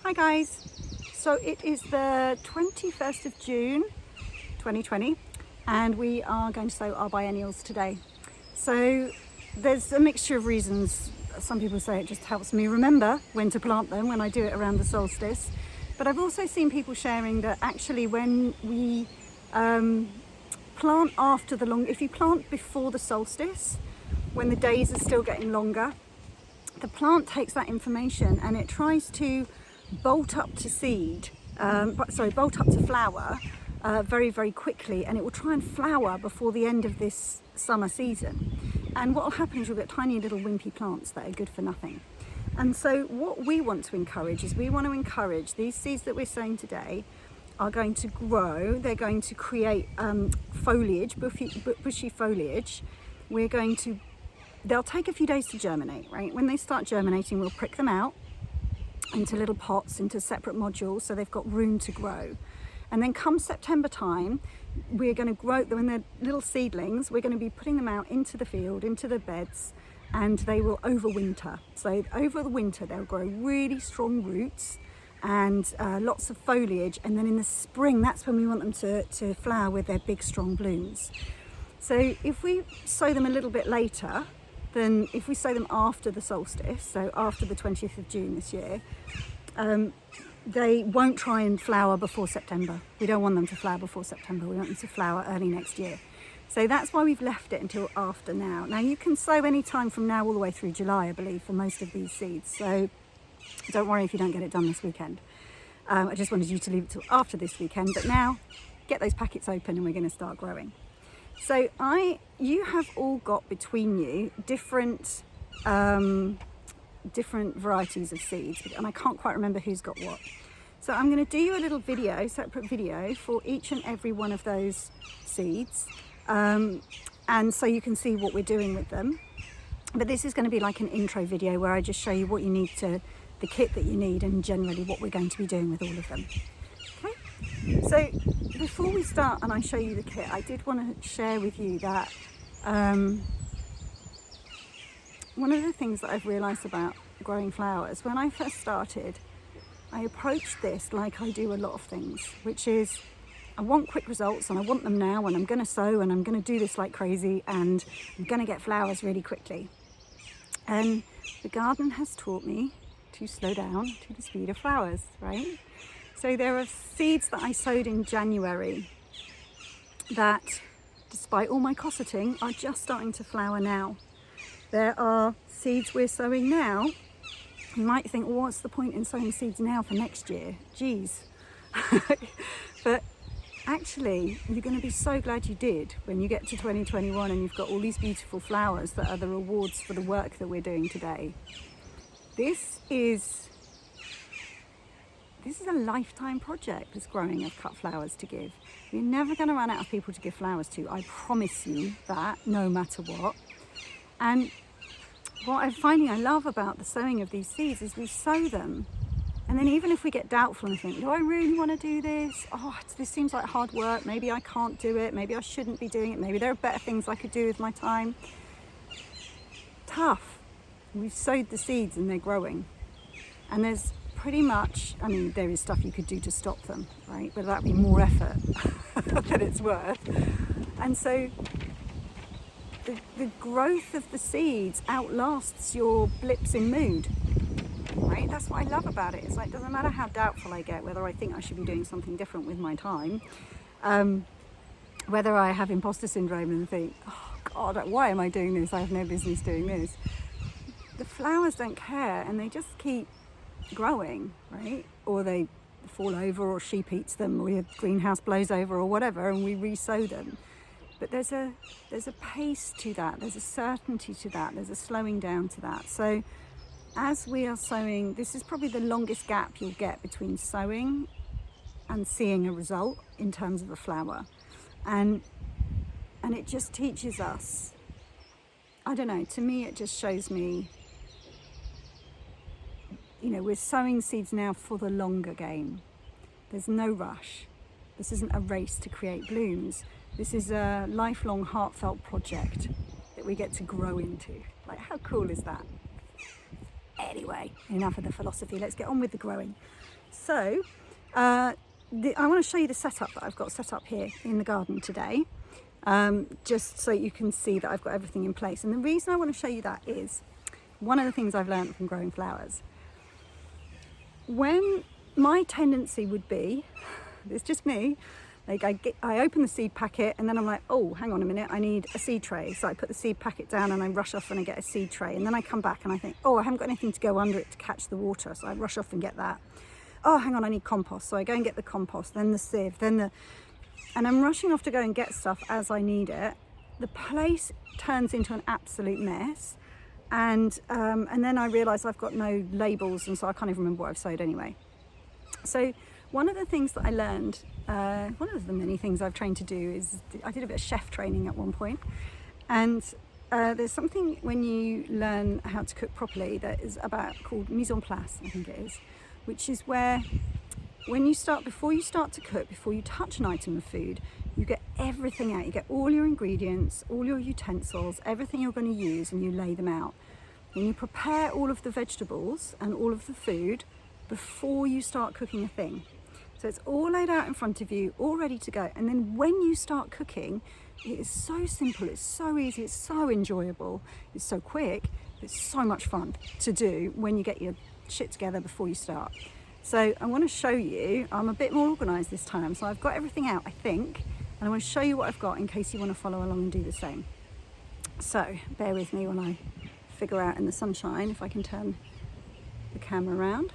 Hi guys, so it is the 21st of June 2020 and we are going to sow our biennials today. So there's a mixture of reasons. Some people say it just helps me remember when to plant them when I do it around the solstice, but I've also seen people sharing that actually when we plant after if you plant before the solstice, when the days are still getting longer, the plant takes that information and it tries to bolt up to flower very, very quickly, and it will try and flower before the end of this summer season. And what will happen is you'll get tiny little wimpy plants that are good for nothing. And so what we want to encourage is these seeds that we're sowing today are going to grow. They're going to create foliage, bushy foliage. They'll take a few days to germinate, right? When they start germinating, we'll prick them out into little pots, into separate modules, so they've got room to grow. And then come September time, we're going to grow them. When they're little seedlings, we're going to be putting them out into the field, into the beds, and they will overwinter. So over the winter, they'll grow really strong roots and lots of foliage. And then in the spring, that's when we want them to flower with their big, strong blooms. So if we sow them a little bit later, then if we sow them after the solstice, so after the 20th of June this year, they won't try and flower before September. We don't want them to flower before September. We want them to flower early next year. So that's why we've left it until after now. Now you can sow any time from now all the way through July, I believe, for most of these seeds. So don't worry if you don't get it done this weekend. I just wanted you to leave it till after this weekend, but now get those packets open and we're going to start growing. So you have all got between you different varieties of seeds, and I can't quite remember who's got what. So I'm going to do you a little separate video for each and every one of those seeds, and so you can see what we're doing with them. But this is going to be like an intro video where I just show you what you need the kit that you need, and generally what we're going to be doing with all of them. Okay, so before we start and I show you the kit, I did want to share with you that one of the things that I've realised about growing flowers, when I first started, I approached this like I do a lot of things, which is I want quick results and I want them now, and I'm going to sow and I'm going to do this like crazy and I'm going to get flowers really quickly. And the garden has taught me to slow down to the speed of flowers, right? So there are seeds that I sowed in January that, despite all my cosseting, are just starting to flower now. There are seeds we're sowing now. You might think, well, what's the point in sowing seeds now for next year? Geez. But actually, you're going to be so glad you did when you get to 2021 and you've got all these beautiful flowers that are the rewards for the work that we're doing today. This is a lifetime project, this growing of cut flowers to give. You're never going to run out of people to give flowers to. I promise you that, no matter what. And what I'm finding I love about the sowing of these seeds is we sow them, and then even if we get doubtful and think, do I really want to do this? Oh, this seems like hard work. Maybe I can't do it. Maybe I shouldn't be doing it. Maybe there are better things I could do with my time. Tough. We've sowed the seeds and they're growing. And there's pretty much, there is stuff you could do to stop them, right? But that'd be more effort than it's worth. And so the growth of the seeds outlasts your blips in mood, right? That's what I love about it. It's like, it doesn't matter how doubtful I get, whether I think I should be doing something different with my time, whether I have imposter syndrome and think, oh God, why am I doing this? I have no business doing this. The flowers don't care and they just keep growing, right? Or they fall over, or sheep eats them, or your greenhouse blows over, or whatever, and we re-sow them. But there's a pace to that, there's a certainty to that, there's a slowing down to that. So as we are sowing, this is probably the longest gap you'll get between sowing and seeing a result in terms of a flower. And it just teaches us, I don't know, to me it just shows me, we're sowing seeds now for the longer game. There's no rush. This isn't a race to create blooms. This is a lifelong, heartfelt project that we get to grow into. Like, how cool is that? anyway, enough of the philosophy, let's get on with the growing. So I want to show you the setup that I've got set up here in the garden today, just so you can see that I've got everything in place. And the reason I want to show you that is one of the things I've learned from growing flowers. When my tendency would be, it's just me, like I open the seed packet and then I'm like, oh, hang on a minute, I need a seed tray. So I put the seed packet down and I rush off and I get a seed tray. And then I come back and I think, oh, I haven't got anything to go under it to catch the water. So I rush off and get that. Oh, hang on, I need compost. So I go and get the compost, then the sieve, and I'm rushing off to go and get stuff as I need it. The place turns into an absolute mess. And then I realise I've got no labels, and so I can't even remember what I've sowed anyway. So one of the things that I learned, one of the many things I've trained to do is, I did a bit of chef training at one point, and there's something when you learn how to cook properly that is called mise en place, I think it is, which is where before you start to cook, before you touch an item of food, you get everything out. You get all your ingredients, all your utensils, everything you're going to use, and you lay them out. And you prepare all of the vegetables and all of the food before you start cooking a thing. So it's all laid out in front of you, all ready to go. And then when you start cooking, it is so simple, it's so easy, it's so enjoyable, it's so quick, it's so much fun to do when you get your shit together before you start. So I want to show you, I'm a bit more organised this time, so I've got everything out, I think, and I want to show you what I've got in case you want to follow along and do the same. So bear with me when I figure out in the sunshine if I can turn the camera around.